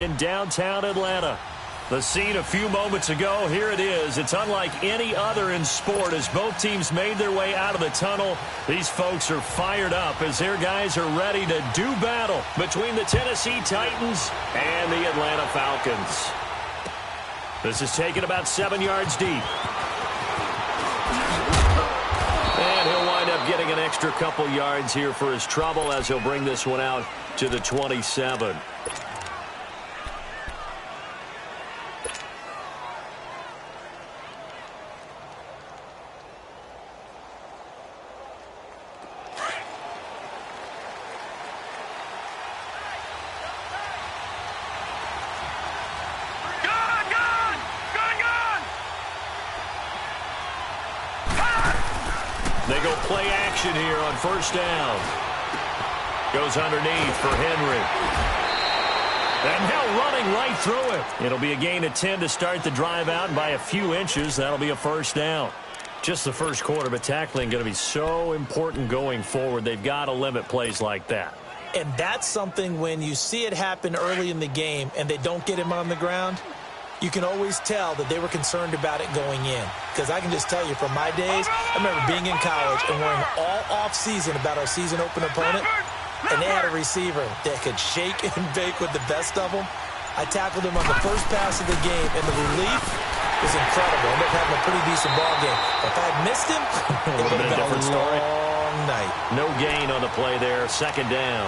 In downtown Atlanta. The scene a few moments ago, here it is. It's unlike any other in sport as both teams made their way out of the tunnel. These folks are fired up as their guys are ready to do battle between the Tennessee Titans and the Atlanta Falcons. This is taken about 7 yards deep. And he'll wind up getting an extra couple yards here for his trouble as he'll bring this one out to the 27. They go play action here on first down. Goes underneath for Henry. And now running right through it. It'll be a gain of 10 to start the drive out, and by a few inches, that'll be a first down. Just the first quarter, but tackling going to be so important going forward. They've got to limit plays like that. And that's something when you see it happen early in the game and they don't get him on the ground, you can always tell that they were concerned about it going in. Because I can just tell you from my days, I remember being in college and worrying all off-season about our season open opponent, and they had a receiver that could shake and bake with the best of them. I tackled him on the first pass of the game, and the relief was incredible. I ended up having a pretty decent ball game. If I had missed him, it would have been a long night. No gain on the play there, second down.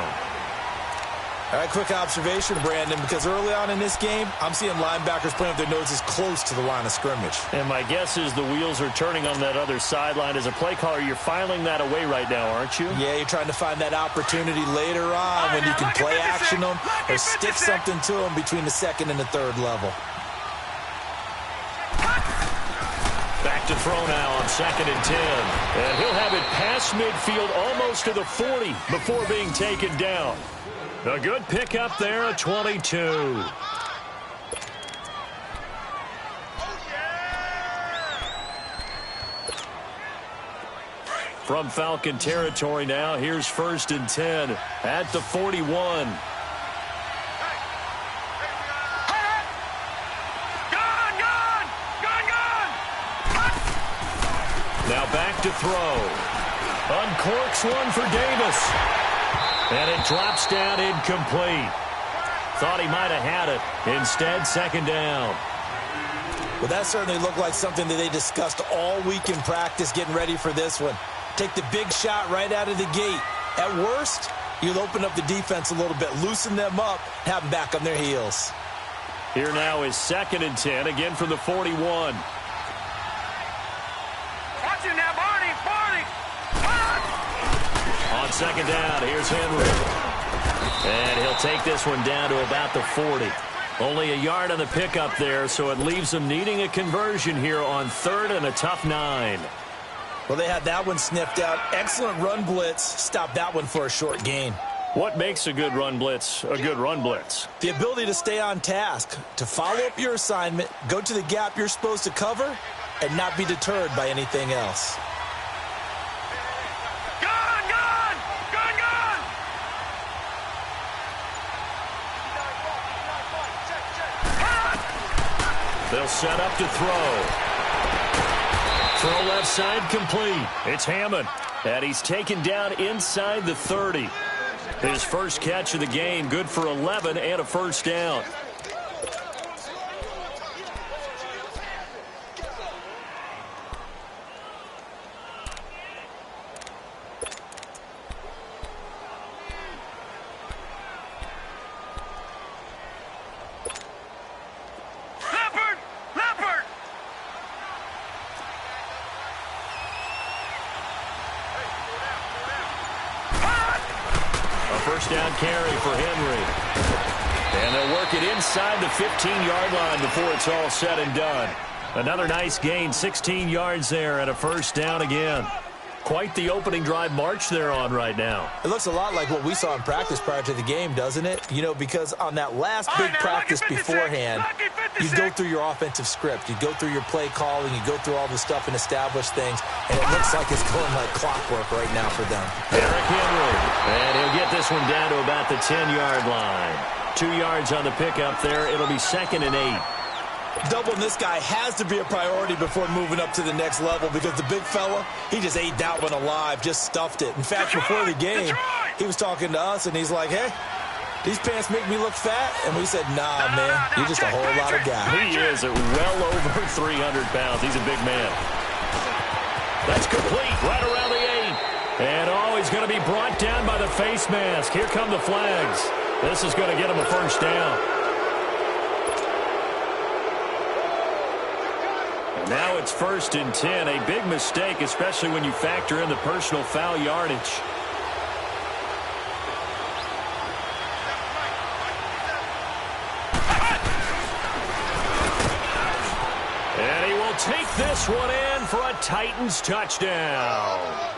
All right, quick observation, Brandon, because early on in this game, I'm seeing linebackers playing with their noses close to the line of scrimmage. And my guess is the wheels are turning on that other sideline. As a play caller, you're filing that away right now, aren't you? Yeah, you're trying to find that opportunity later on when you can play action them or stick something to them between the second and the third level. Back to throw now on second and 10. And he'll have it past midfield almost to the 40 before being taken down. A good pickup there at 22. From Falcon territory now, here's first and 10 at the 41. Now back to throw. Uncorks one for Davis. And it drops down incomplete. Thought he might have had it. Instead, second down. Well, that certainly looked like something that they discussed all week in practice getting ready for this one. Take the big shot right out of the gate. At worst, you'll open up the defense a little bit, loosen them up, have them back on their heels. Here now is second and 10, again from the 41. Watch it now, Barney. On second down, here's Henry. And he'll take this one down to about the 40. Only a yard on the pickup there, so it leaves them needing a conversion here on third and a tough 9. Well, they had that one sniffed out. Excellent run blitz. Stop that one for a short gain. What makes a good run blitz a good run blitz? The ability to stay on task, to follow up your assignment, go to the gap you're supposed to cover, and not be deterred by anything else. They'll set up to throw. Throw left side complete. It's Hammond. And he's taken down inside the 30. His first catch of the game, good for 11 and a first down. First down carry for Henry. And they'll work it inside the 15-yard line before it's all said and done. Another nice gain, 16 yards there and a first down again. Quite the opening drive march they're on right now. It looks a lot like what we saw in practice prior to the game, doesn't it? You know, because on that last big practice beforehand, you go through your offensive script. You go through your play calling. You go through all the stuff and establish things. And it looks like it's going like clockwork right now for them. Derrick Henry. And he'll get this one down to about the 10-yard line. 2 yards on the pickup there. It'll be 2nd and 8. Doubling this guy has to be a priority before moving up to the next level because the big fella, he just ate that one alive, just stuffed it. In fact, before the game, he was talking to us, and he's like, hey, these pants make me look fat. And we said, nah, man, you're just a whole lot of guy. He is at well over 300 pounds. He's a big man. That's complete right around the 8. And, he's going to be brought down by the face mask. Here come the flags. This is going to get him a first down. Now it's 1st and 10. A big mistake, especially when you factor in the personal foul yardage. And he will take this one in for a Titans touchdown.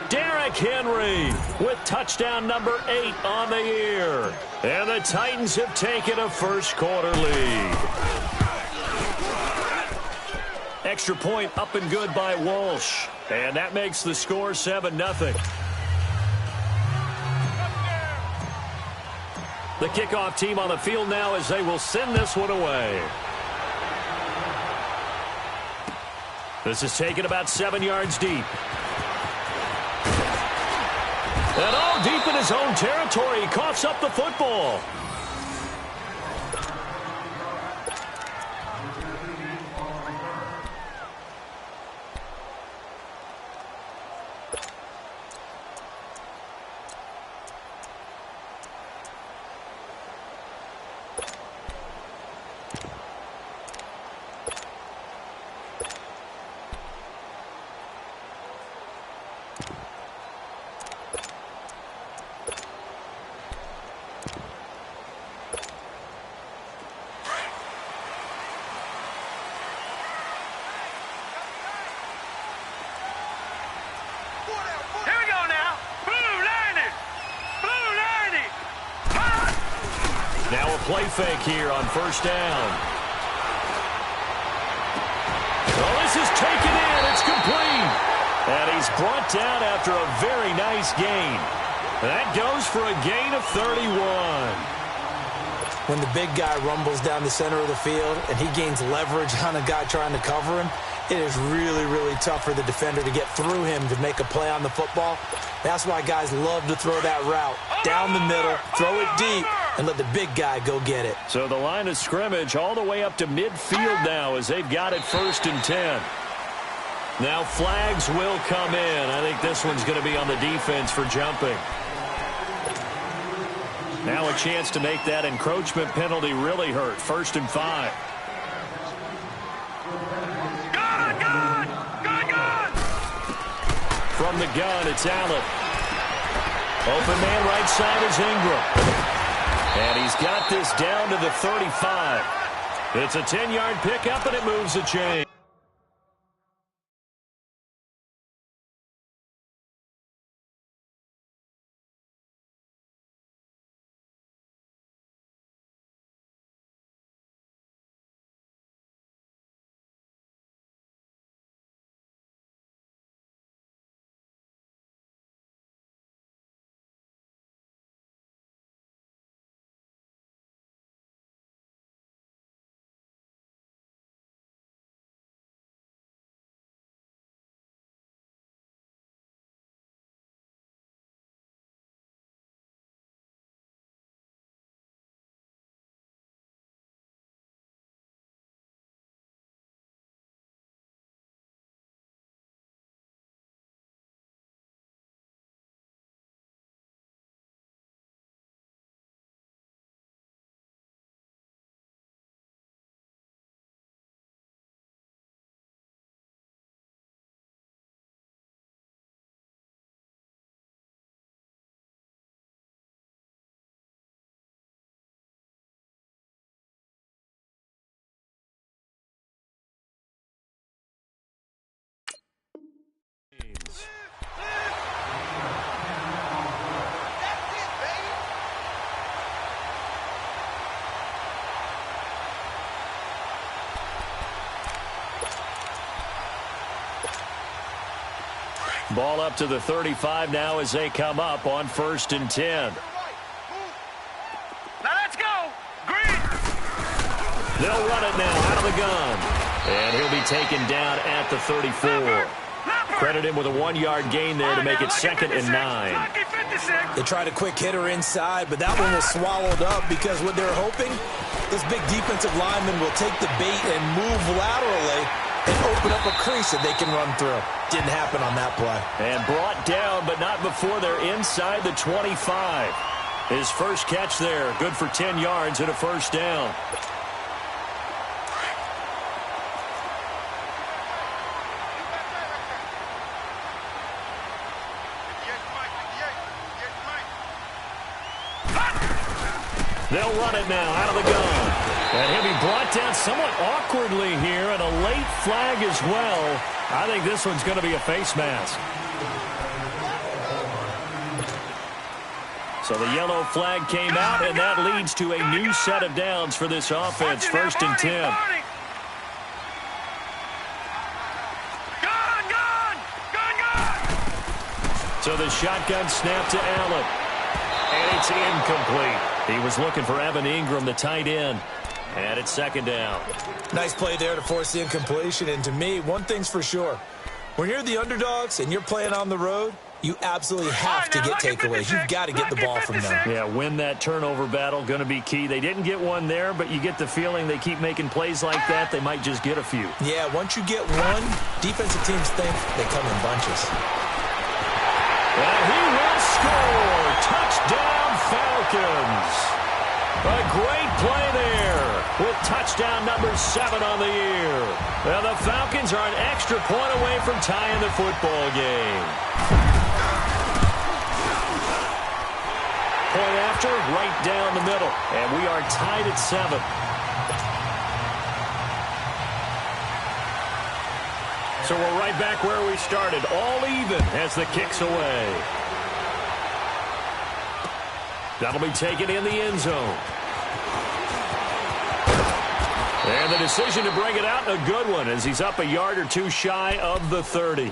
Derrick Henry with touchdown number 8 on the year. And the Titans have taken a first-quarter lead. Extra point up and good by Walsh. And that makes the score 7-0. The kickoff team on the field now as they will send this one away. This is taken about 7 yards deep. And all deep in his own territory. He coughs up the football. Now a play fake here on first down. Oh, this is taken in. It's complete. And he's brought down after a very nice gain. That goes for a gain of 31. When the big guy rumbles down the center of the field and he gains leverage on a guy trying to cover him, it is really, really tough for the defender to get through him to make a play on the football. That's why guys love to throw that route down the middle, throw it deep, and let the big guy go get it. So the line of scrimmage all the way up to midfield now as they've got it 1st and 10. Now flags will come in. I think this one's going to be on the defense for jumping. Now a chance to make that encroachment penalty really hurt. 1st and 5. From the gun, it's Allen. Open man right side is Ingram. And he's got this down to the 35. It's a 10-yard pickup, and it moves the chain. Ball up to the 35 now as they come up on 1st and 10. Now let's go. They'll run it now out of the gun. And he'll be taken down at the 34. Credit him with a 1-yard gain there to make it 2nd and 9. They tried a quick hitter inside, but that one was swallowed up because what they're hoping, this big defensive lineman will take the bait and move laterally and open up a crease that they can run through. Didn't happen on that play. And brought down, but not before they're inside the 25. His first catch there, good for 10 yards and a first down. They'll run it now out of the gun. And he'll be brought down somewhat awkwardly here, and a late flag as well. I think this one's going to be a face mask. So the yellow flag came out, and that leads to a new set of downs for this offense. 1st and 10. So the shotgun snap to Allen. And it's incomplete. He was looking for Evan Ingram, the tight end. And it's 2nd down. Nice play there to force the incompletion. And to me, one thing's for sure. When you're the underdogs and you're playing on the road, you absolutely have to get takeaways. You've got to get the ball from them. Yeah, win that turnover battle, going to be key. They didn't get one there, but you get the feeling they keep making plays like that, they might just get a few. Yeah, once you get one, defensive teams think they come in bunches. And he will score. Touchdown, Falcons. A great play there with touchdown number 7 on the year. Well, the Falcons are an extra point away from tying the football game. Point after, right down the middle. And we are tied at 7. So we're right back where we started, all even as the kick's away. That'll be taken in the end zone. And the decision to bring it out, a good one, as he's up a yard or two shy of the 30.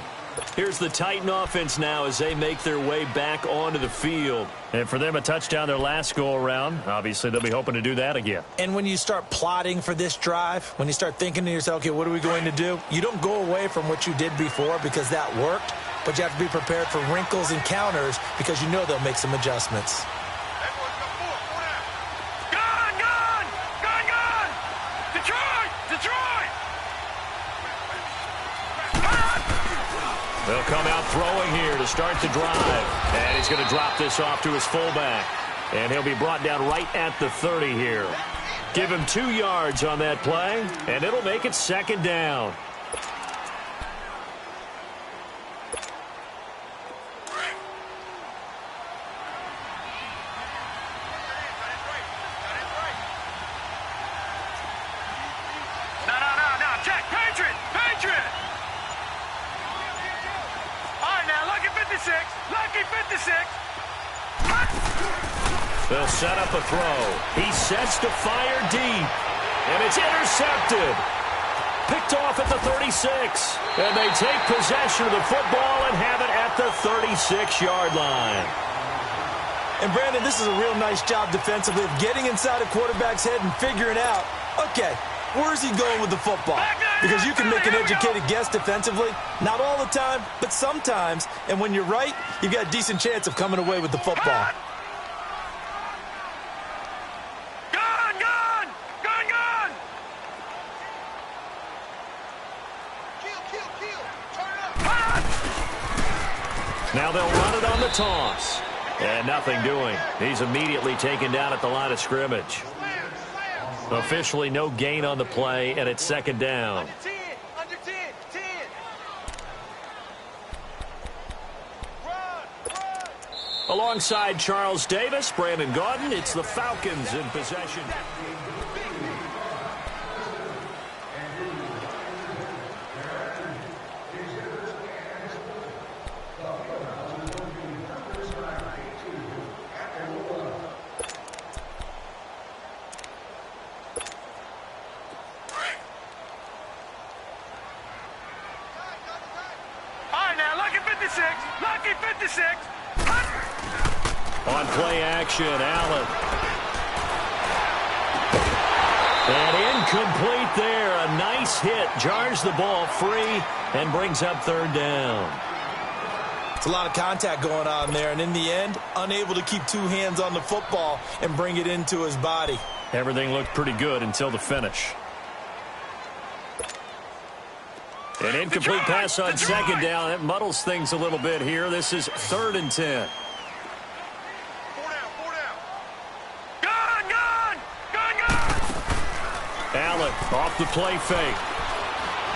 Here's the Titan offense now as they make their way back onto the field. And for them, a touchdown their last go-around. Obviously, they'll be hoping to do that again. And when you start plotting for this drive, when you start thinking to yourself, okay, what are we going to do? You don't go away from what you did before because that worked, but you have to be prepared for wrinkles and counters because you know they'll make some adjustments. They'll come out throwing here to start the drive. And he's going to drop this off to his fullback. And he'll be brought down right at the 30 here. Give him 2 yards on that play, and it'll make it 2nd down. No, Jack, Patriot! All right, now, lucky 56. They'll set up a throw. He sets to fire deep, and it's intercepted. Picked off at the 36, and they take possession of the football and have it at the 36-yard line. And, Brandon, this is a real nice job defensively of getting inside a quarterback's head and figuring out, okay, where's he going with the football? Because you can make an educated guess defensively. Not all the time, but sometimes. And when you're right, you've got a decent chance of coming away with the football. Gun! Now they'll run it on the toss. And nothing doing. He's immediately taken down at the line of scrimmage. Officially no gain on the play, and it's 2nd down. Under 10. Run. Alongside Charles Davis, Brandon Gaudin, it's the Falcons in possession. Lucky 56. On play action, Allen. And Incomplete there. A nice hit. Jars the ball free and brings up third down. It's a lot of contact going on there, and in the end, unable to keep two hands on the football and bring it into his body. Everything looked pretty good until the finish. An incomplete pass on second down. It muddles things a little bit here. This is 3rd and 10. Allen off the play fake.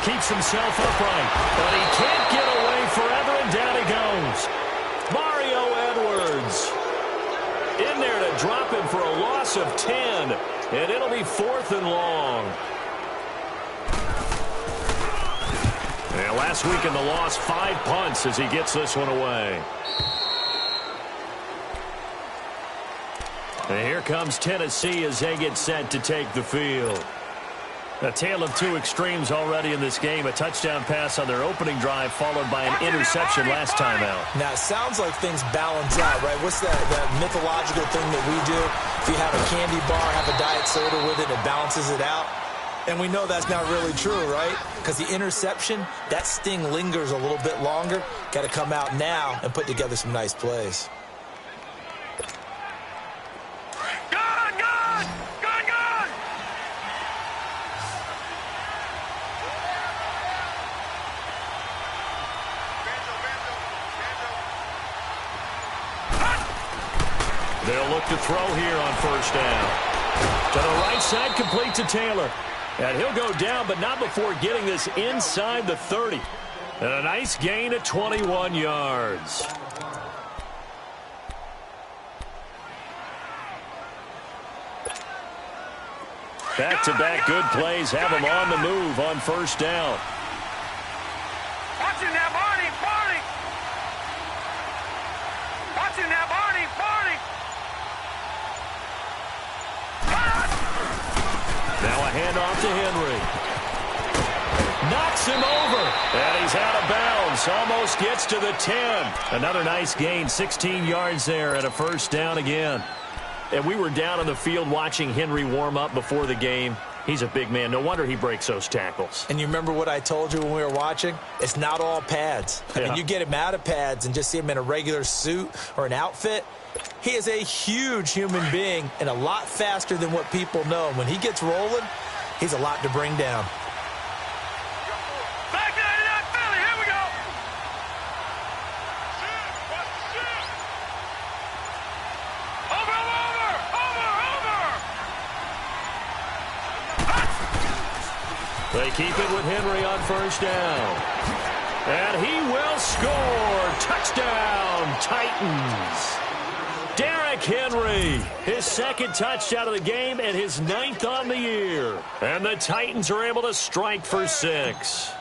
Keeps himself upright, but he can't get away forever, and down he goes. Mario Edwards in there to drop him for a loss of 10, and it'll be 4th and long. And last week in the loss, 5 punts as he gets this one away. And here comes Tennessee as they get set to take the field. A tale of two extremes already in this game. A touchdown pass on their opening drive followed by an interception last time out. Now, it sounds like things balance out, right? What's that mythological thing that we do? If you have a candy bar, have a diet soda with it, it balances it out. And we know that's not really true, right? Because the interception, that sting lingers a little bit longer. Got to come out now and put together some nice plays. They'll look to throw here on first down. To the right side, complete to Taylor. And he'll go down, but not before getting this inside the 30. And a nice gain of 21 yards. Back-to-back good plays have him on the move on first down. Watch him now, Barney, Barney. Watch him now, Barney, Barney. Now a handoff to Henry. Knocks him over. And he's out of bounds. Almost gets to the 10. Another nice gain, 16 yards there and a first down again. And we were down on the field watching Henry warm up before the game. He's a big man. No wonder he breaks those tackles. And you remember what I told you when we were watching? It's not all pads. I mean, you get him out of pads and just see him in a regular suit or an outfit. He is a huge human being and a lot faster than what people know. When he gets rolling, he's a lot to bring down. Back to that Philly. Here we go. Over. They keep it with Henry on first down. And he will score. Touchdown, Titans. Derrick Henry, his second touchdown of the game and his 9th on the year. And the Titans are able to strike for 6.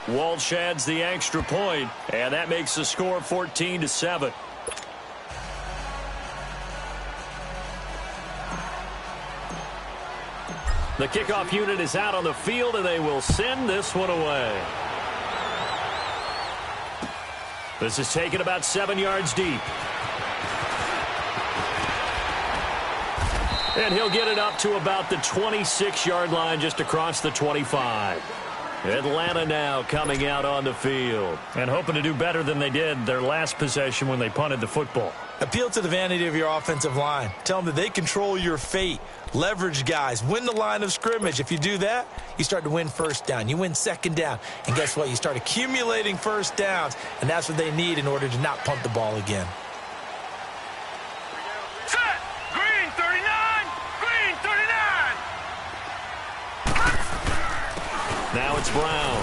Walsh adds the extra point, and that makes the score 14-7. The kickoff unit is out on the field, and they will send this one away. This is taken about 7 yards deep. And he'll get it up to about the 26-yard line, just across the 25. Atlanta now coming out on the field and hoping to do better than they did their last possession when they punted the football. Appeal to the vanity of your offensive line. Tell them that they control your fate. Leverage guys. Win the line of scrimmage. If you do that, you start to win first down. You win second down. And guess what? You start accumulating first downs. And that's what they need in order to not punt the ball again. Set. Green 39. Green 39. Now it's Brown.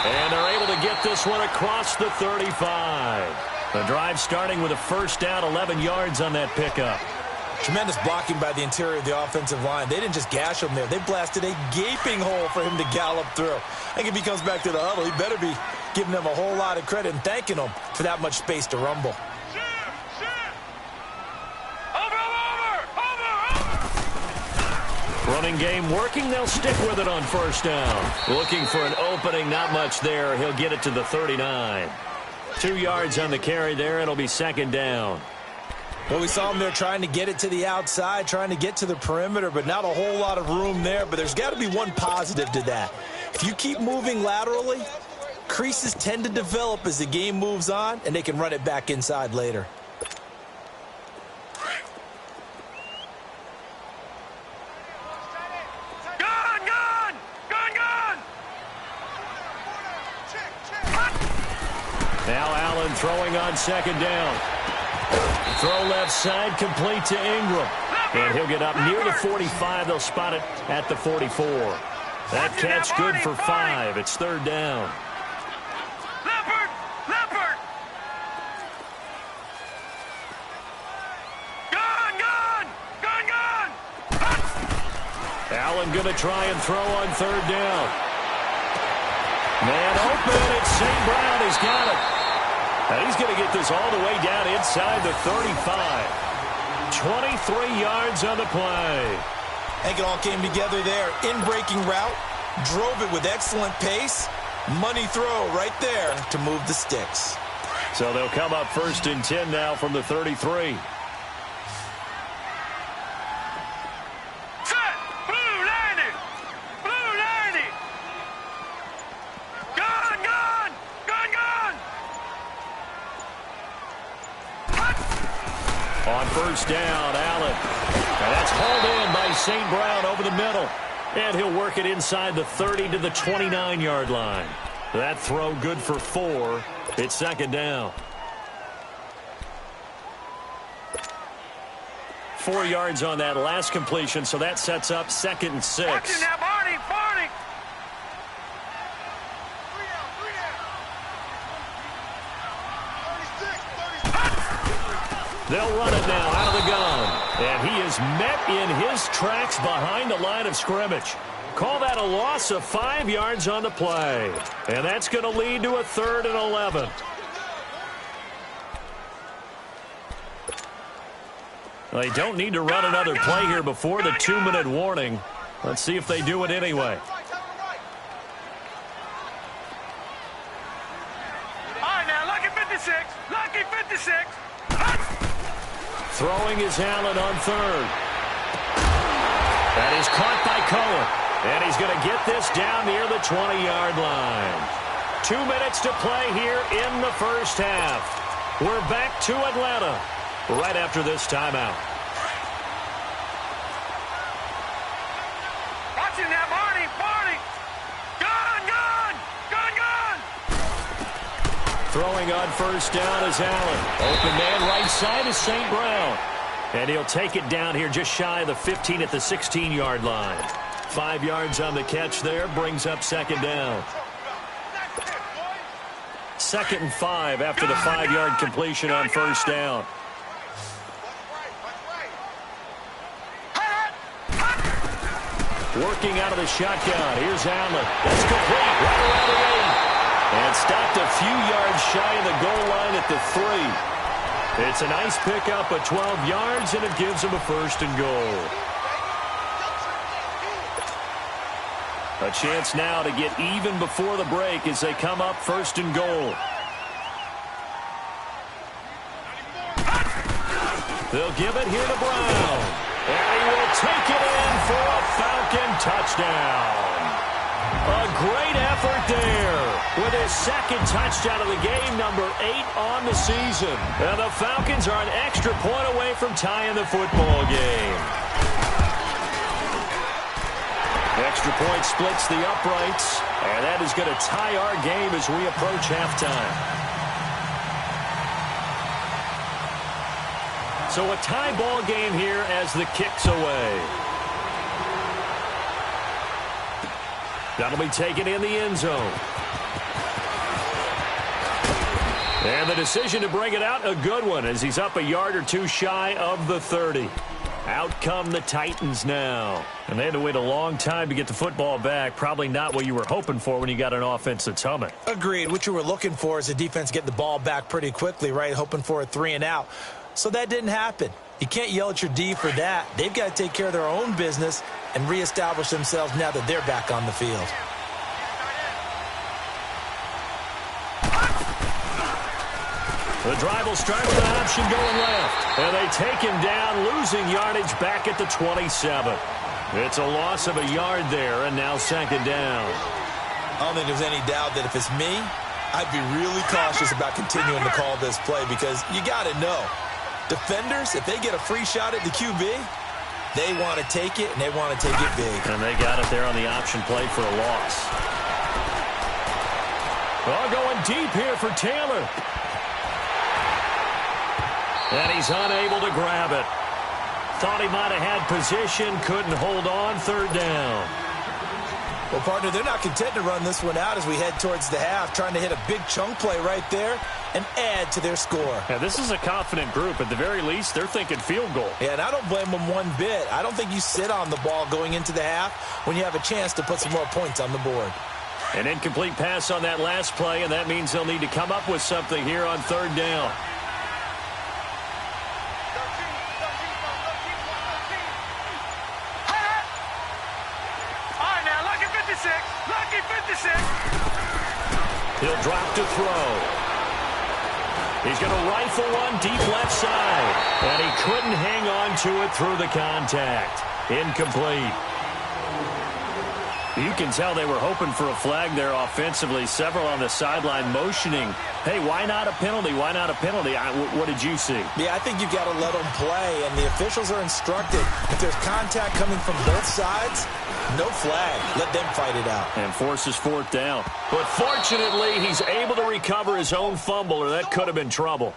And they're able to get this one across the 35. The drive starting with a first down, 11 yards on that pickup. Tremendous blocking by the interior of the offensive line. They didn't just gash him there. They blasted a gaping hole for him to gallop through. I think if he comes back to the huddle, he better be giving them a whole lot of credit and thanking them for that much space to rumble. Running game working. They'll stick with it on first down. Looking for an opening. Not much there. He'll get it to the 39. 2 yards on the carry there. It'll be second down. Well, we saw him there trying to get it to the outside, trying to get to the perimeter, but not a whole lot of room there. But there's got to be one positive to that. If you keep moving laterally, creases tend to develop as the game moves on, and they can run it back inside later. Now Allen throwing on second down. Throw left side, complete to Ingram. And he'll get up near the 45. They'll spot it at the 44. That catch good for 5. It's third down. Leopard! Gun! Allen going to try and throw on third down. Man open. It's St. Brown. He's got it. And he's going to get this all the way down inside the 35. 23 yards on the play. I think it all came together there. In-breaking route, drove it with excellent pace. Money throw right there to move the sticks. So they'll come up first and 10 now from the 33. Set! Blue 90! Gun! On first down, Allen. And that's hauled in by St. Brown over the middle. And he'll work it inside the 30 to the 29-yard line. That throw good for 4. It's second down. 4 yards on that last completion, so that sets up second and 6. Watching that, Barney! They'll run it now out of the gun. And he is met in his tracks behind the line of scrimmage. Call that a loss of 5 yards on the play. And that's going to lead to a 3rd and 11. They don't need to run another play here before the 2-minute warning. Let's see if they do it anyway. All right, now, lucky 56. Throwing is Allen on third. That is caught by Cohen. And he's going to get this down near the 20-yard line. 2 minutes to play here in the first half. We're back to Atlanta right after this timeout. Watching that, Barney! Gun! Throwing on first down is Allen. Open man right side is St. Brown. And he'll take it down here just shy of the 15 at the 16-yard line. 5 yards on the catch there, brings up second down. 2nd and 5 after the 5-yard completion on first down. Working out of the shotgun. Here's Allen. That's complete. Right around the 8. And stopped a few yards shy of the goal line at the 3. It's a nice pickup of 12 yards, and it gives him a 1st and goal. A chance now to get even before the break as they come up 1st and goal. They'll give it here to Brown. And he will take it in for a Falcon touchdown. A great effort there with his 2nd touchdown of the game, number 8 on the season. And the Falcons are an extra point away from tying the football game. Extra point splits the uprights, and that is going to tie our game as we approach halftime. So a tie ball game here as the kick's away. That'll be taken in the end zone. And the decision to bring it out, a good one, as he's up a yard or two shy of the 30. Out come the Titans now. And they had to wait a long time to get the football back. Probably not what you were hoping for when you got an offense that's humming. Agreed. What you were looking for is the defense getting the ball back pretty quickly, right? Hoping for a 3 and out. So that didn't happen. You can't yell at your D for that. They've got to take care of their own business and reestablish themselves now that they're back on the field. The drive will start with an option going left. And they take him down, losing yardage back at the 27. It's a loss of a yard there, and now second down. I don't think there's any doubt that if it's me, I'd be really cautious about continuing to call this play because you got to know, defenders, if they get a free shot at the QB, they want to take it, and they want to take it big. And they got it there on the option play for a loss. Well, going deep here for Taylor. And he's unable to grab it. Thought he might have had position, couldn't hold on, third down. Well, partner, they're not content to run this one out as we head towards the half, trying to hit a big chunk play right there and add to their score. Yeah, this is a confident group. At the very least, they're thinking field goal. Yeah, and I don't blame them one bit. I don't think you sit on the ball going into the half when you have a chance to put some more points on the board. An incomplete pass on that last play, and that means they'll need to come up with something here on third down. Lucky 56. He'll drop to throw. He's going to rifle one deep left side. And he couldn't hang on to it through the contact. Incomplete. You can tell they were hoping for a flag there offensively. Several on the sideline motioning, hey, why not a penalty? Why not a penalty? What did you see? Yeah, I think you got to let them play, and the officials are instructed. If there's contact coming from both sides, no flag. Let them fight it out. And forces fourth down. But fortunately, he's able to recover his own fumble, or that could have been trouble.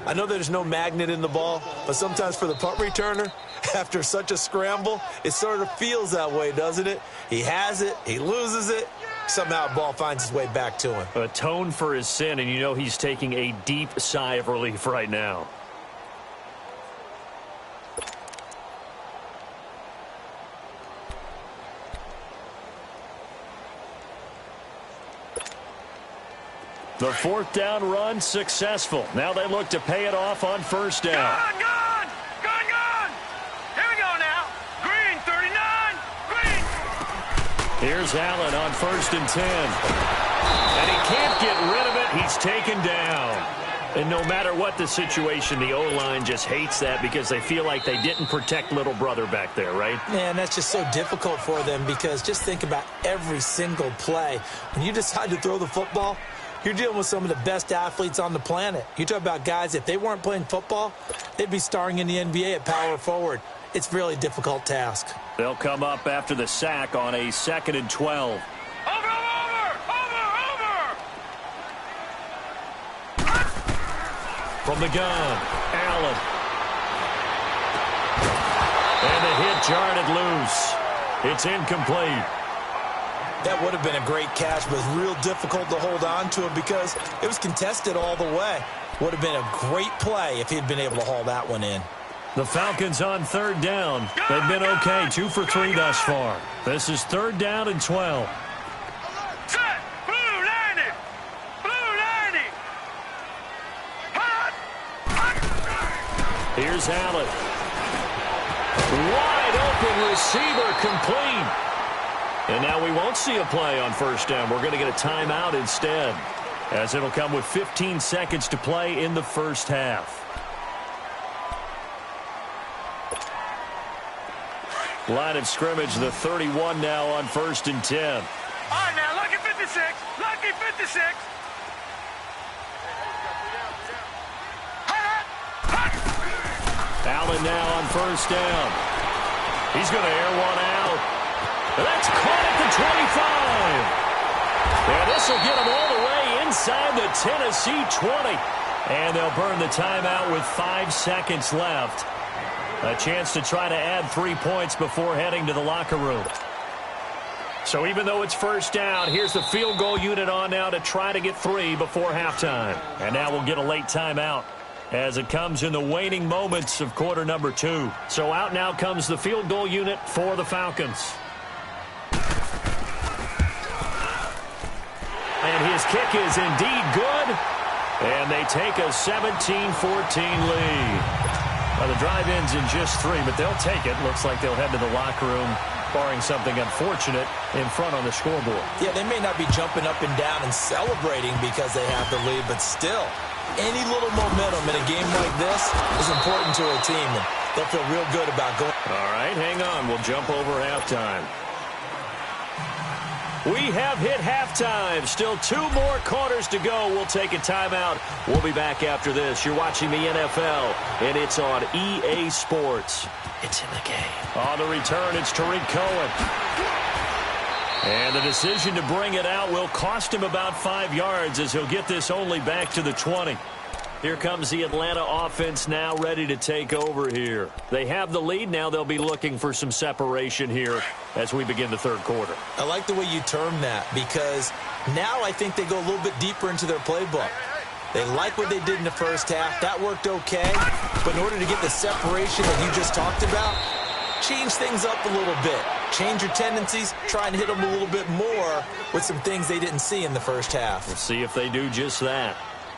I know there's no magnet in the ball, but sometimes for the punt returner, after such a scramble, it sort of feels that way, doesn't it? He has it, he loses it, somehow the ball finds its way back to him. Atone for his sin, and you know he's taking a deep sigh of relief right now. The fourth down run successful. Now they look to pay it off on first down. Gone! Here we go now. Green, 39. Green. Here's Allen on 1st and 10. And he can't get rid of it. He's taken down. And no matter what the situation, the O-line just hates that because they feel like they didn't protect little brother back there, right? Man, that's just so difficult for them because just think about every single play. When you decide to throw the football, you're dealing with some of the best athletes on the planet. You talk about guys, if they weren't playing football, they'd be starring in the NBA at power forward. It's a really difficult task. They'll come up after the sack on a 2nd and 12. Over. From the gun, Allen. And the hit jarred it loose. It's incomplete. That would have been a great catch, but it's real difficult to hold on to it because it was contested all the way. Would have been a great play if he'd been able to haul that one in. The Falcons on third down. They've been okay, 2 for 3 thus far. This is 3rd down and 12. Set. Blue 90. Hot. Here's Allen. Wide open receiver complete. And now we won't see a play on first down. We're going to get a timeout instead, as it'll come with 15 seconds to play in the first half. Line of scrimmage, the 31 now on 1st and 10. All right, now, lucky 56. Allen now on first down. He's going to air one out. That's caught at the 25. And this will get him all the way inside the Tennessee 20. And they'll burn the timeout with 5 seconds left. A chance to try to add 3 points before heading to the locker room. So even though it's first down, here's the field goal unit on now to try to get 3 before halftime. And now we'll get a late timeout as it comes in the waning moments of quarter number 2. So out now comes the field goal unit for the Falcons. And his kick is indeed good. And they take a 17-14 lead. Well, the drive ends in just 3, but they'll take it. Looks like they'll head to the locker room, barring something unfortunate, in front on the scoreboard. Yeah, they may not be jumping up and down and celebrating because they have the lead, but still, Any little momentum in a game like this is important to a team, and they'll feel real good about going. All right, hang on. We'll jump over halftime. We have hit halftime. Still 2 more quarters to go. We'll take a timeout. We'll be back after this. You're watching the NFL, and it's on EA Sports. It's in the game. On the return, it's Tariq Cohen. And the decision to bring it out will cost him about 5 yards as he'll get this only back to the 20. Here comes the Atlanta offense now ready to take over here. They have the lead. Now they'll be looking for some separation here as we begin the third quarter. I like the way you term that because now I think they go a little bit deeper into their playbook. They like what they did in the first half. That worked okay. But in order to get the separation that you just talked about, change things up a little bit. Change your tendencies. Try and hit them a little bit more with some things they didn't see in the first half. We'll see if they do just that.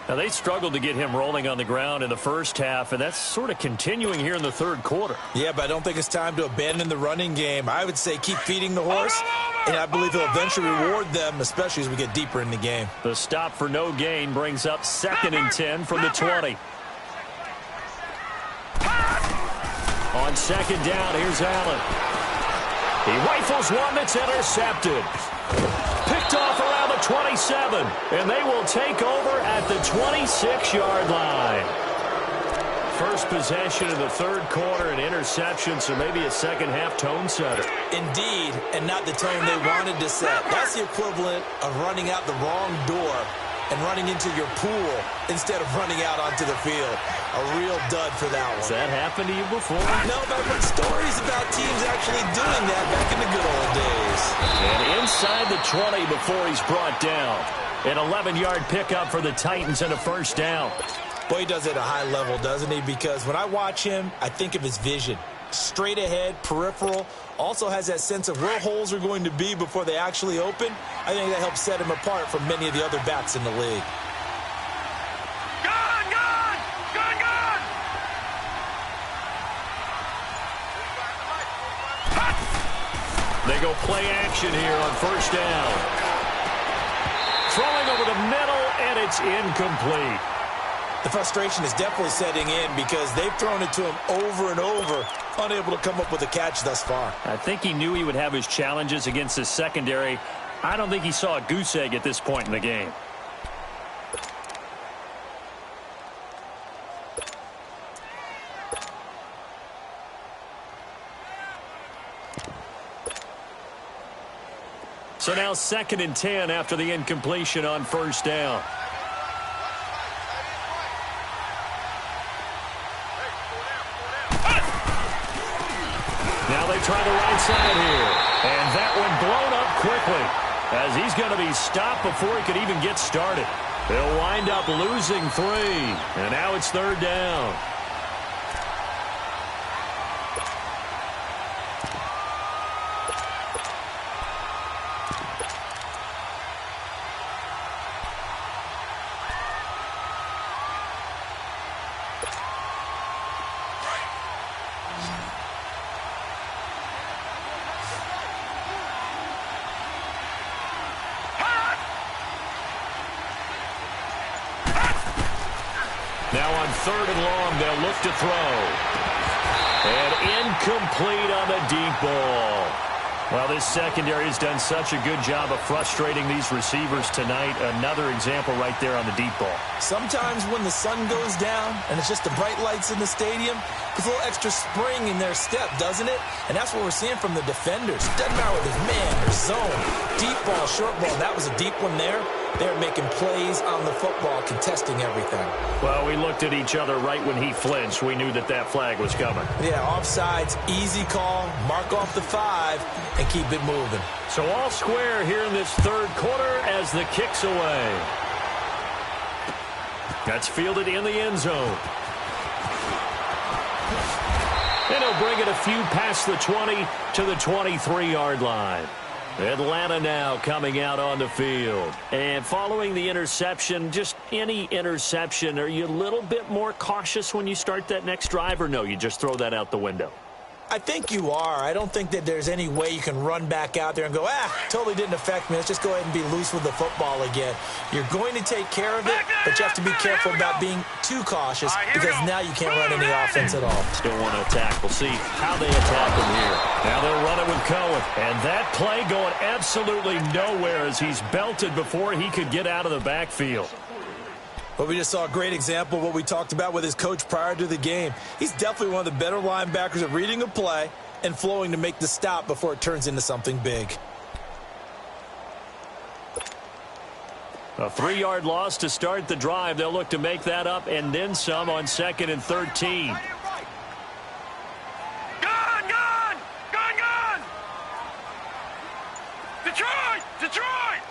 Now, they struggled to get him rolling on the ground in the first half, and that's sort of continuing here in the third quarter. Yeah, but I don't think it's time to abandon the running game. I would say keep feeding the horse, and I believe he'll eventually reward them, especially as we get deeper in the game. The stop for no gain brings up 2nd and 10 from the 20. On 2nd down, here's Allen. He rifles one that's intercepted. Picked off around the 27, and they will take over at the 26-yard line. First possession in the third quarter, an interception, so maybe a second-half tone setter. Indeed, and not the tone they wanted to set. That's the equivalent of running out the wrong door and running into your pool instead of running out onto the field. A real dud for that one. Has that happened to you before? No, but I've heard stories about teams actually doing that back in the good old days. And inside the 20 before he's brought down. An 11-yard pickup for the Titans and a first down. Boy, he does it at a high level, doesn't he? Because when I watch him, I think of his vision. Straight ahead, peripheral. Also has that sense of where holes are going to be before they actually open. I think that helps set him apart from many of the other backs in the league. They go play action here on first down. Throwing over the middle, and it's incomplete. The frustration is definitely setting in because they've thrown it to him over and over, unable to come up with a catch thus far. I think he knew he would have his challenges against his secondary. I don't think he saw a goose egg at this point in the game. So now 2nd and 10 after the incompletion on first down. Now they try the right side here. And that one blown up quickly as he's going to be stopped before he could even get started. They'll wind up losing 3. And now it's 3rd down. Now on 3rd and long, they'll look to throw. And incomplete on the deep ball. Well, this secondary has done such a good job of frustrating these receivers tonight. Another example right there on the deep ball. Sometimes when the sun goes down and it's just the bright lights in the stadium, there's a little extra spring in their step, doesn't it? And that's what we're seeing from the defenders. Doesn't matter whether it's man or zone. Deep ball, short ball. That was a deep one there. They're making plays on the football, contesting everything. Well, we looked at each other right when he flinched. We knew that that flag was coming. Yeah, offsides, easy call, mark off the 5, and keep it moving. So all square here in this third quarter as the kick's away. That's fielded in the end zone. And he'll bring it a few past the 20 to the 23-yard line. Atlanta now coming out on the field. And following the interception, just any interception, are you a little bit more cautious when you start that next drive, or no, you just throw that out the window? I think you are. I don't think that there's any way you can run back out there and go, totally didn't affect me. Let's just go ahead and be loose with the football again. You're going to take care of it, but you have to be careful about being too cautious because now you can't run any offense at all. Still want to attack. We'll see how they attack him here. Now they'll run it with Cohen. And that play going absolutely nowhere as he's belted before he could get out of the backfield. Well, we just saw a great example of what we talked about with his coach prior to the game. He's definitely one of the better linebackers at reading a play and flowing to make the stop before it turns into something big. A 3-yard loss to start the drive. They'll look to make that up and then some on 2nd and 13. Gun! Detroit!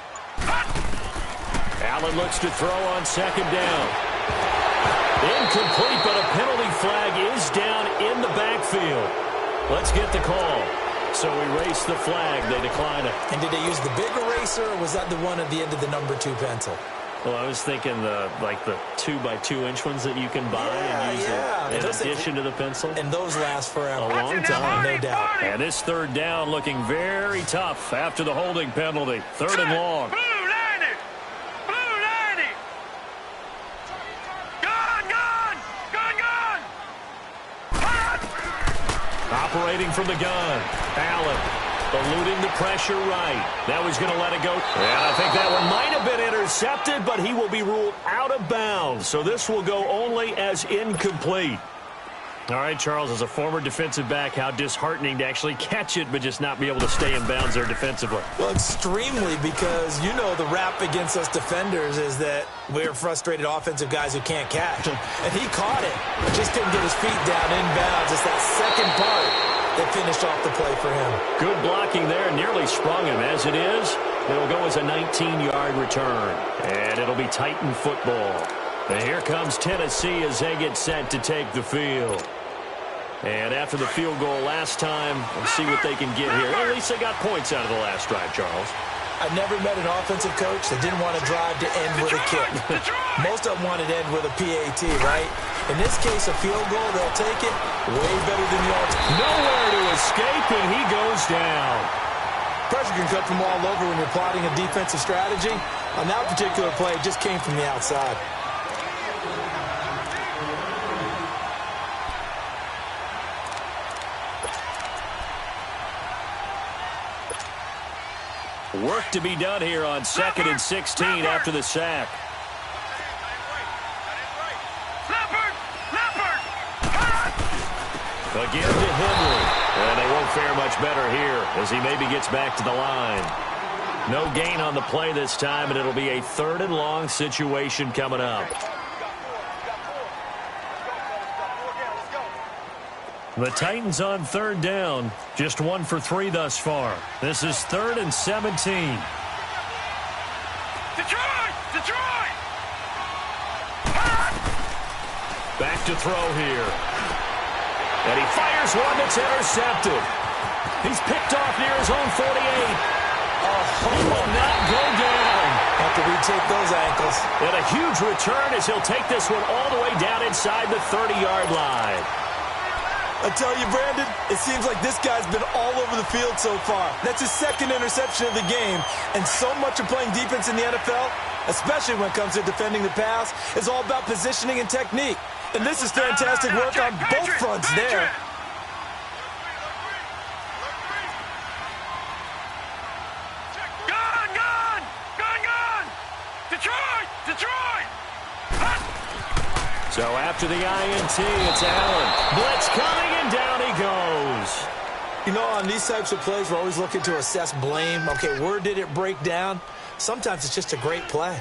Allen looks to throw on 2nd down. Incomplete, but a penalty flag is down in the backfield. Let's get the call. So erase the flag. They decline it. And did they use the big eraser, or was that the one at the end of the number 2 pencil? Well, I was thinking the 2x2-inch ones that you can buy and use in addition to the pencil. And those last forever. A long time. No doubt. And this 3rd down looking very tough after the holding penalty. 3rd and long. Operating from the gun. Allen eluding the pressure right. Now he's going to let it go. And I think that one might have been intercepted, but he will be ruled out of bounds. So this will go only as incomplete. All right, Charles, as a former defensive back, how disheartening to actually catch it but just not be able to stay in bounds there defensively. Well, extremely, because you know the rap against us defenders is that we're frustrated offensive guys who can't catch. And he caught it, but just didn't get his feet down in bounds. It's that second part that finished off the play for him. Good blocking there, nearly sprung him. As it is, it'll go as a 19-yard return. And it'll be Titan football. And here comes Tennessee as they get set to take the field. And after the field goal last time, we'll see what they can get here. At least they got points out of the last drive, Charles. I've never met an offensive coach that didn't want to drive to end with a kick. Most of them wanted to end with a PAT, right? In this case, a field goal, they'll take it way better than the alternative. Nowhere to escape, and he goes down. Pressure can come from all over when you're plotting a defensive strategy. On that particular play, it just came from the outside. Work to be done here on 2nd and 16 after the sack. Again to Henry. And they won't fare much better here as he maybe gets back to the line. No gain on the play this time, and it'll be a 3rd and long situation coming up. The Titans on 3rd down. Just 1 for 3 thus far. This is 3rd and 17. Detroit! Back to throw here. And he fires one that's intercepted. He's picked off near his own 48. He will not go down. Have to retake those ankles. And a huge return as he'll take this one all the way down inside the 30-yard line. I tell you, Brandon, it seems like this guy's been all over the field so far. That's his 2nd interception of the game. And so much of playing defense in the NFL, especially when it comes to defending the pass, is all about positioning and technique. And this is fantastic work on both fronts there. Gun! Detroit! So after the INT, it's Allen. Blitz coming, and down he goes. You know, on these types of plays, we're always looking to assess blame. Okay, where did it break down? Sometimes it's just a great play.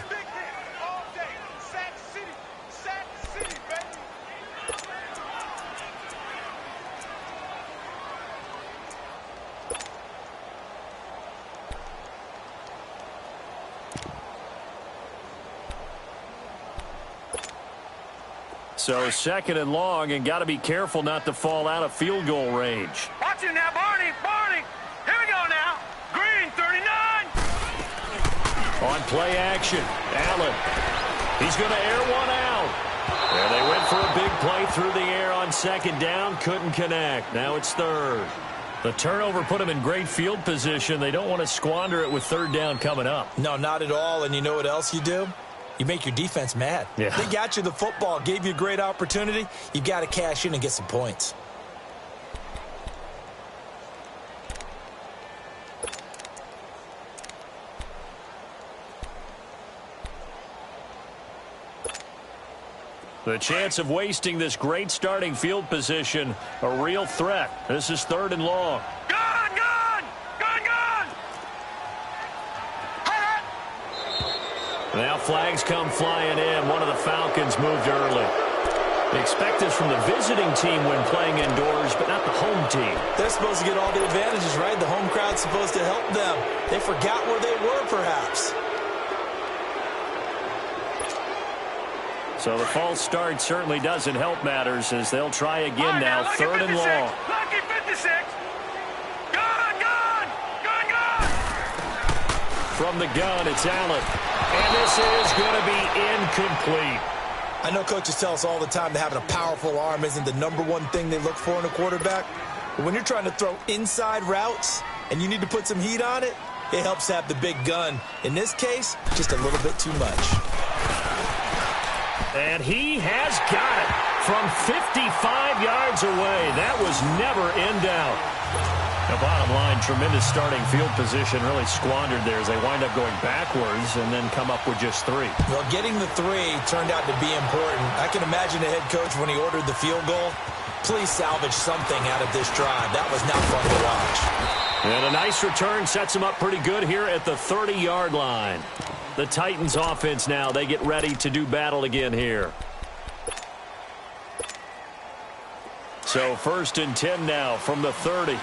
So 2nd and long, and got to be careful not to fall out of field goal range. Watch him now, Barney! Here we go now. Green, 39. On play action, Allen. He's going to air one out. And they went for a big play through the air on second down. Couldn't connect. Now it's third. The turnover put them in great field position. They don't want to squander it with third down coming up. No, not at all. And you know what else you do? You make your defense mad. Yeah. They got you the football, gave you a great opportunity. You got to cash in and get some points. The chance of wasting this great starting field position, a real threat. This is third and long. Gone, gone! Gone, gone! Now flags come flying in. One of the Falcons moved early. They expect this from the visiting team when playing indoors, but not the home team. They're supposed to get all the advantages, right? The home crowd's supposed to help them. They forgot where they were, perhaps. So the false start certainly doesn't help matters as they'll try again now. Third and long. Lucky 56. Gone, gone! Gone, gone! From the gun, it's Allen. And this is going to be incomplete. I know coaches tell us all the time that having a powerful arm isn't the #1 thing they look for in a quarterback. But when you're trying to throw inside routes and you need to put some heat on it, it helps have the big gun. In this case, just a little bit too much. And he has got it from 55 yards away. That was never in doubt. The bottom line, tremendous starting field position, really squandered there as they wind up going backwards and then come up with just 3. Well, getting the 3 turned out to be important. I can imagine the head coach when he ordered the field goal. Please salvage something out of this drive. That was not fun to watch. And a nice return sets them up pretty good here at the 30-yard line. The Titans offense now, they get ready to do battle again here. So 1st and 10 now from the 30.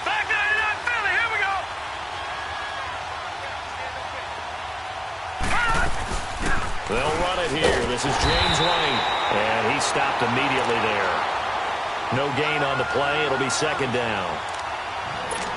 Back 99 Philly, here we go! They'll run it here. This is James White. And he stopped immediately there. No gain on the play. It'll be second down.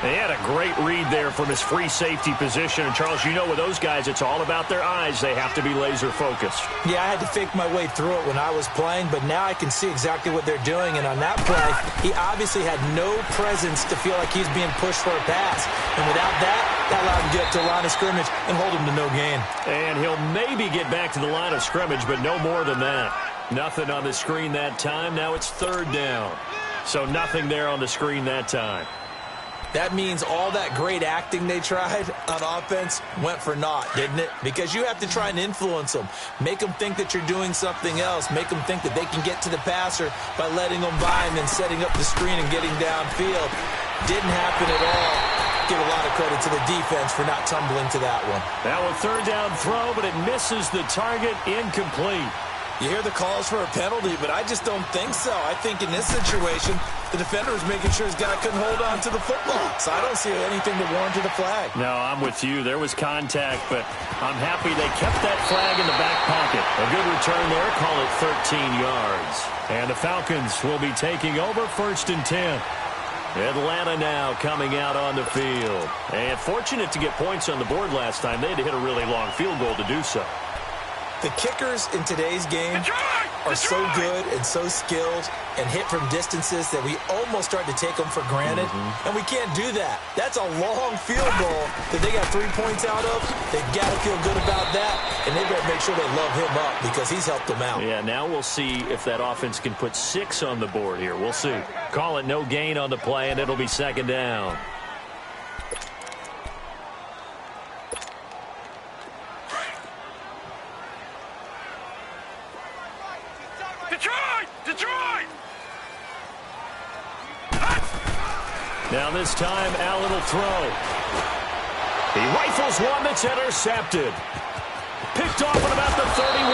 They had a great read there from his free safety position. And, Charles, you know with those guys, it's all about their eyes. They have to be laser-focused. Yeah, I had to fake my way through it when I was playing, but now I can see exactly what they're doing. And on that play, he obviously had no presence to feel like he's being pushed for a pass. And without that allowed him to get up to the line of scrimmage and hold him to no gain. And he'll maybe get back to the line of scrimmage, but no more than that. Nothing on the screen that time. Now it's third down. So nothing there on the screen that time. That means all that great acting they tried on offense went for naught, didn't it? Because you have to try and influence them. Make them think that you're doing something else. Make them think that they can get to the passer by letting them by and then setting up the screen and getting downfield. Didn't happen at all. Give a lot of credit to the defense for not tumbling to that one. Now a third down throw, but it misses the target. Incomplete. You hear the calls for a penalty, but I just don't think so. I think in this situation, the defender was making sure his guy couldn't hold on to the football. So I don't see anything that warranted a flag. No, I'm with you. There was contact, but I'm happy they kept that flag in the back pocket. A good return there. Call it 13 yards. And the Falcons will be taking over 1st and 10. Atlanta now coming out on the field. And fortunate to get points on the board last time. They had to hit a really long field goal to do so. The kickers in today's game are so good and so skilled and hit from distances that we almost start to take them for granted. And we can't do that. That's a long field goal that they got 3 points out of. They've got to feel good about that, and they've got to make sure they love him up because he's helped them out. Yeah, now we'll see if that offense can put 6 on the board here. We'll see. Call it no gain on the play, and it'll be second down. Detroit! Now this time, Allen will throw. He rifles one that's intercepted. Picked off at about the 31.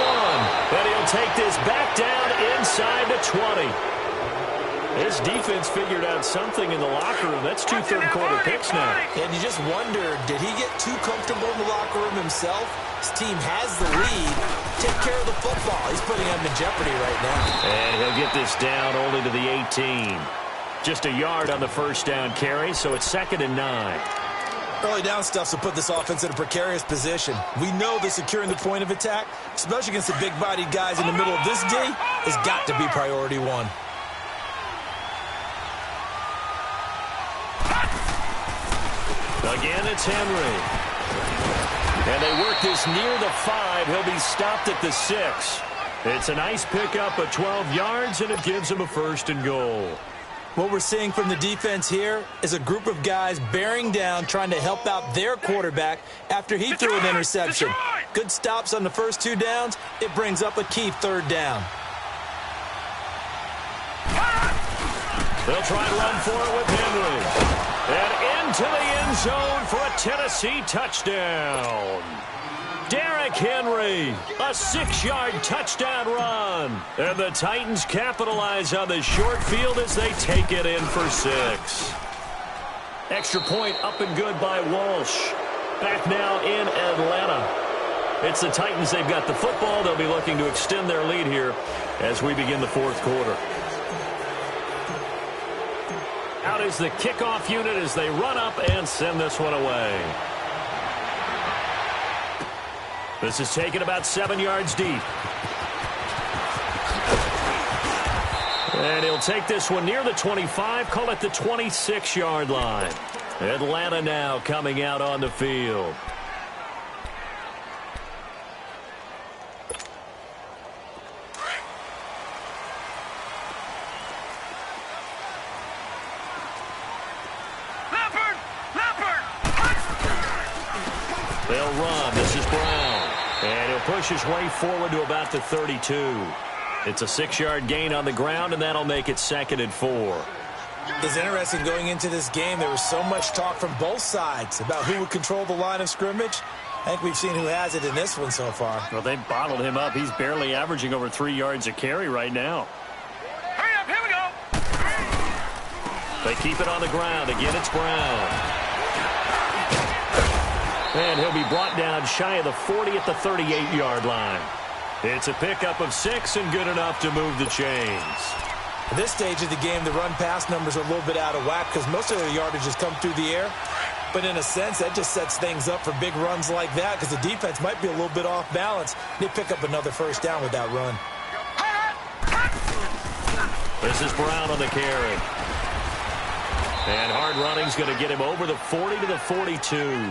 And he'll take this back down inside the 20. This defense figured out something in the locker room. That's 2 third-quarter picks now. And you just wonder, did he get too comfortable in the locker room himself? His team has the lead. Take care of the football. He's putting them in jeopardy right now. And he'll get this down only to the 18. Just a yard on the first down carry, so it's 2nd and 9. Early down stuff will put this offense in a precarious position. We know that securing the point of attack, especially against the big-bodied guys in the middle of this D, has got to be priority one. Again, it's Henry. And they work this near the 5. He'll be stopped at the 6. It's a nice pickup of 12 yards, and it gives him a 1st and goal. What we're seeing from the defense here is a group of guys bearing down, trying to help out their quarterback after he threw an interception. Good stops on the first 2 downs. It brings up a key 3rd down. They'll try to run for it with Henry. And into the end zone for a Tennessee touchdown. Derrick Henry, a 6-yard touchdown run. And the Titans capitalize on the short field as they take it in for 6. Extra point up and good by Walsh. Back now in Atlanta. It's the Titans. They've got the football. They'll be looking to extend their lead here as we begin the 4th quarter. Out is the kickoff unit as they run up and send this one away. This is taken about 7 yards deep. And he'll take this one near the 25, call it the 26-yard line. Atlanta now coming out on the field. They'll run. This is Brown. And he'll push his way forward to about the 32. It's a 6-yard gain on the ground, and that'll make it 2nd and 4. It's interesting going into this game. There was so much talk from both sides about who would control the line of scrimmage. I think we've seen who has it in this one so far. Well, they bottled him up. He's barely averaging over 3 yards a carry right now. Hurry up, here we go. They keep it on the ground. Again, it's Brown. And he'll be brought down shy of the 40 at the 38-yard line. It's a pickup of 6 and good enough to move the chains. At this stage of the game, the run-pass numbers are a little bit out of whack because most of their yardage has come through the air. But in a sense, that just sets things up for big runs like that because the defense might be a little bit off balance. They pick up another 1st down with that run. This is Brown on the carry. And hard running's going to get him over the 40 to the 42.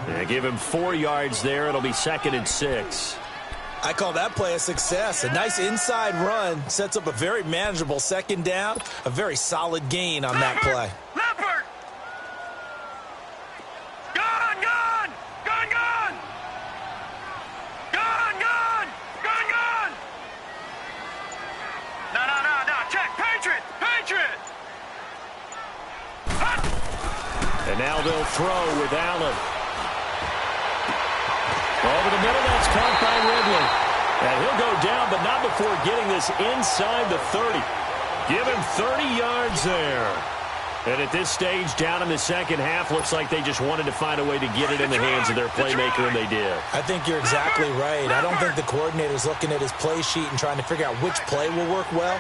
They give him 4 yards there. It'll be 2nd and 6. I call that play a success. A nice inside run sets up a very manageable 2nd down. A very solid gain on that play. Leopard! Gone, gone! Gone, gone! Gone, gone! Gone, gone! No. Check. Patriot! Patriot! And now they'll throw with Allen. Over the middle, that's caught by Ridley. And he'll go down, but not before getting this inside the 30. Give him 30 yards there. And at this stage, down in the second half, looks like they just wanted to find a way to get it in the hands of their playmaker, and they did. I think you're exactly right. I don't think the coordinator's looking at his play sheet and trying to figure out which play will work well.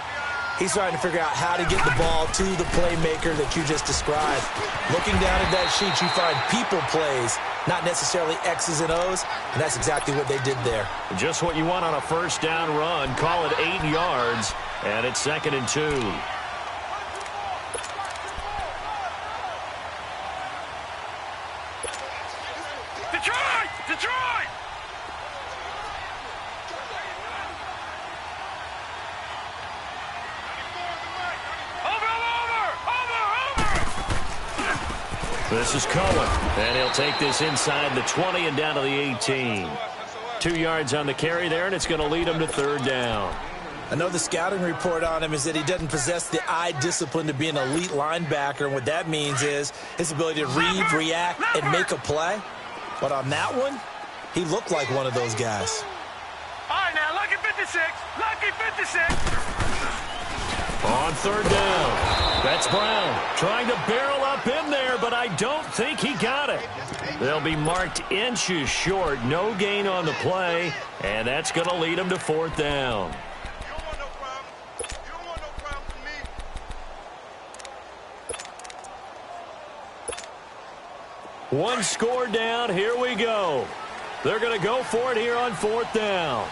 He's trying to figure out how to get the ball to the playmaker that you just described. Looking down at that sheet, you find people plays, not necessarily X's and O's, and that's exactly what they did there. Just what you want on a 1st down run. Call it 8 yards, and it's 2nd and 2. Detroit! Detroit! This is Cohen, and he'll take this inside the 20 and down to the 18. 2 yards on the carry there, and it's going to lead him to 3rd down. I know the scouting report on him is that he doesn't possess the eye discipline to be an elite linebacker, and what that means is his ability to read, react, and make a play. But on that one, he looked like one of those guys. All right, now, lucky 56. Lucky 56. On 3rd down, that's Brown trying to barrel up in there, but I don't think he got it. They'll be marked inches short. No gain on the play, and that's going to lead him to 4th down. One score down. Here we go. They're going to go for it here on 4th down.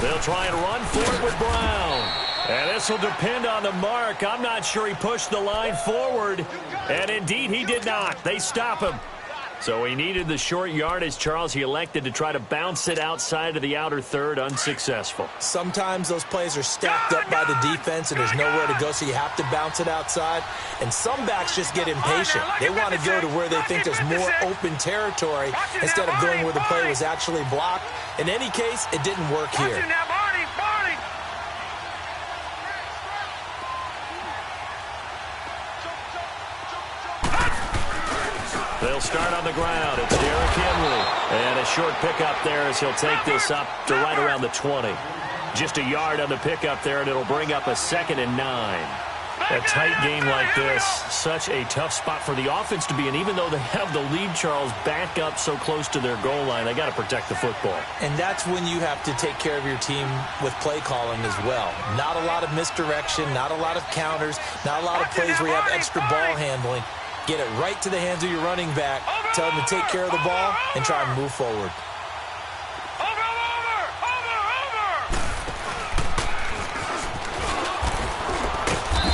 They'll try and run for it with Brown. And this will depend on the mark. I'm not sure he pushed the line forward. And indeed, he did not. They stop him. So he needed the short yardage, Charles. He elected to try to bounce it outside of the outer third, unsuccessful. Sometimes those plays are stacked up by the defense and there's nowhere to go, so you have to bounce it outside. And some backs just get impatient. They want to go to where they think there's more open territory instead of going where the play was actually blocked. In any case, it didn't work here. They'll start on the ground. It's Derrick Henry. And a short pickup there as he'll take this up to right around the 20. Just a yard on the pickup there, and it'll bring up a 2nd and 9. A tight game like this, such a tough spot for the offense to be in. Even though they have the lead, Charles, back up so close to their goal line, they got to protect the football. And that's when you have to take care of your team with play calling as well. Not a lot of misdirection, not a lot of counters, not a lot of plays where you have extra ball handling. Get it right to the hands of your running back. Tell him to take care of the ball and try and move forward.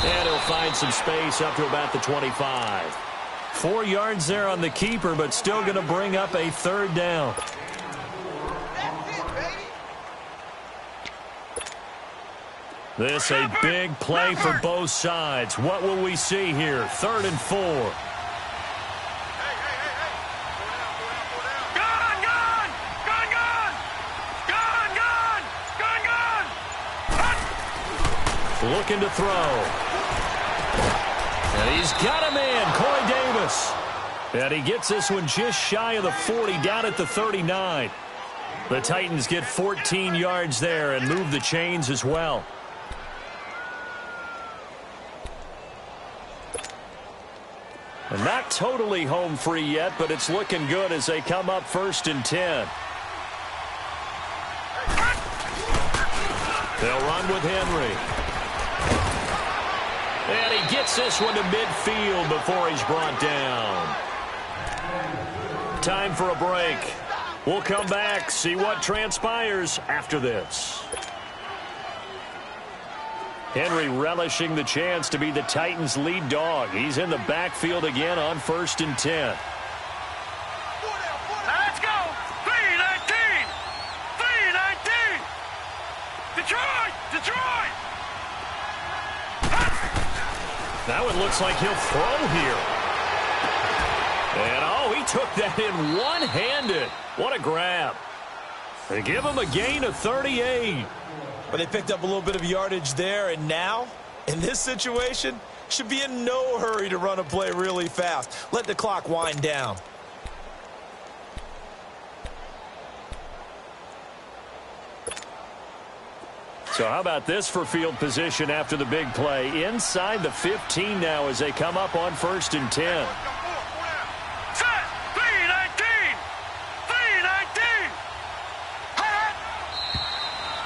And he'll find some space up to about the 25. 4 yards there on the keeper, but still going to bring up a 3rd down. This a big play for both sides. What will we see here? 3rd and 4. Looking to throw. And he's got a man, Corey Davis. And he gets this one just shy of the 40, down at the 39. The Titans get 14 yards there and move the chains as well. And not totally home free yet, but it's looking good as they come up 1st and 10. They'll run with Henry. And he gets this one to midfield before he's brought down. Time for a break. We'll come back, see what transpires after this. Henry relishing the chance to be the Titans' lead dog. He's in the backfield again on 1st and 10. Let's go! 3-19! 3-19! Detroit! Detroit! That one looks like he'll throw here. And, oh, he took that in one-handed. What a grab. They give him a gain of 38. But they picked up a little bit of yardage there, and now, in this situation, should be in no hurry to run a play really fast. Let the clock wind down. So how about this for field position after the big play? Inside the 15 now as they come up on 1st and 10. Set! 3-19! 3-19!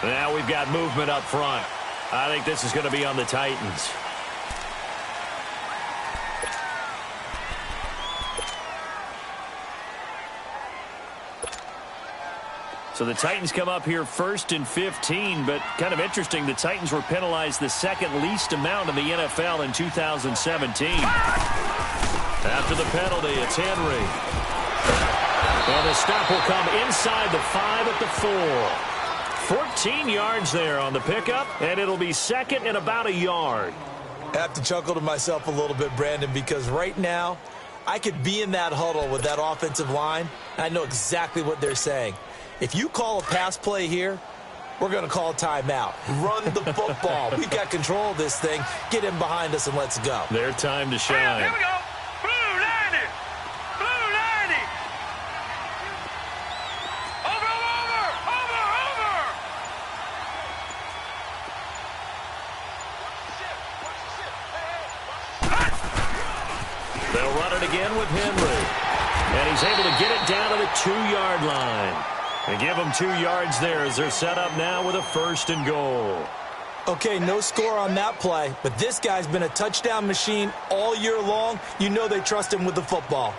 Now we've got movement up front. I think this is going to be on the Titans. So the Titans come up here 1st and 15, but kind of interesting, the Titans were penalized the 2nd least amount in the NFL in 2017. After the penalty, it's Henry. And the stop will come inside the 5 at the 4. 14 yards there on the pickup, and it'll be 2nd and about a yard. I have to chuckle to myself a little bit, Brandon, because right now I could be in that huddle with that offensive line, and I know exactly what they're saying. If you call a pass play here, we're going to call a timeout. Run the football. We've got control of this thing. Get in behind us and let's go. Their time to shine. Here we go. Blue 90. Blue 90. Over. They'll run it again with Henry. And he's able to get it down to the 2-yard line. And give them 2 yards there as they're set up now with a 1st and goal. Okay, no score on that play, but this guy's been a touchdown machine all year long. You know they trust him with the football.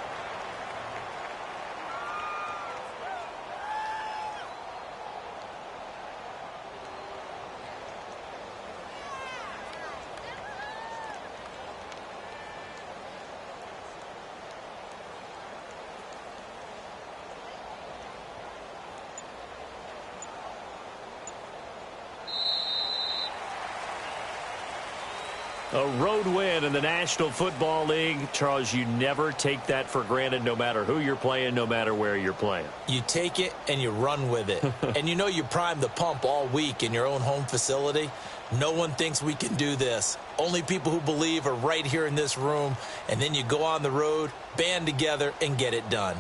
A road win in the National Football League. Charles, you never take that for granted no matter who you're playing, no matter where you're playing. You take it and you run with it. And you know you primed the pump all week in your own home facility. No one thinks we can do this. Only people who believe are right here in this room. And then you go on the road, band together, and get it done.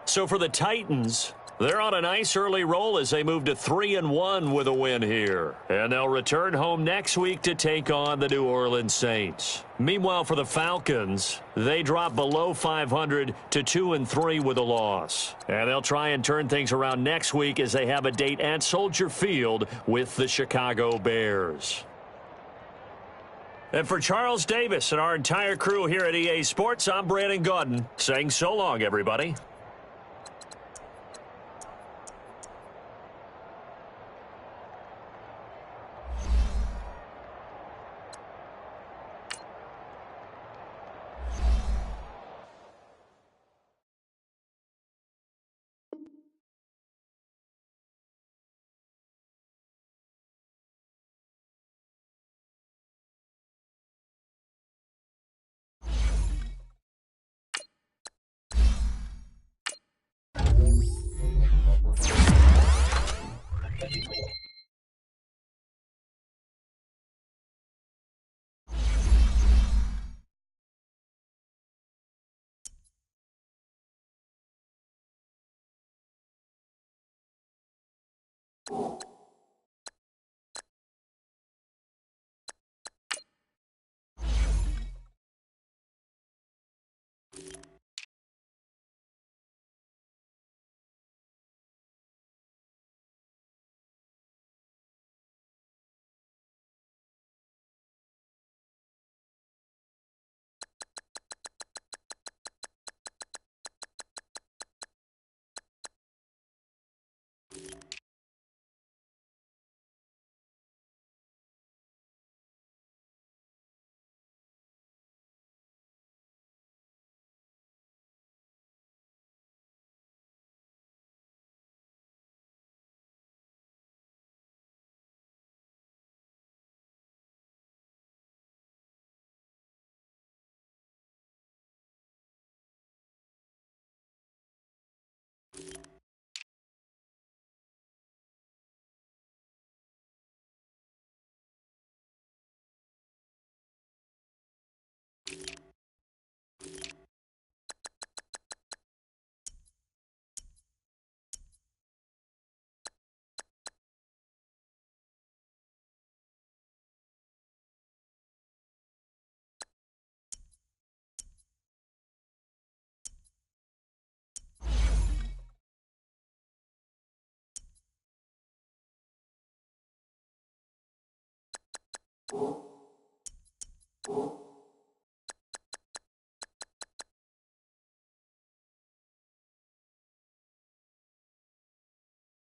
So for the Titans, they're on a nice early roll as they move to 3-1 with a win here. And they'll return home next week to take on the New Orleans Saints. Meanwhile, for the Falcons, they drop below 500 to 2-3 with a loss. And they'll try and turn things around next week as they have a date at Soldier Field with the Chicago Bears. And for Charles Davis and our entire crew here at EA Sports, I'm Brandon Gaudin saying so long, everybody.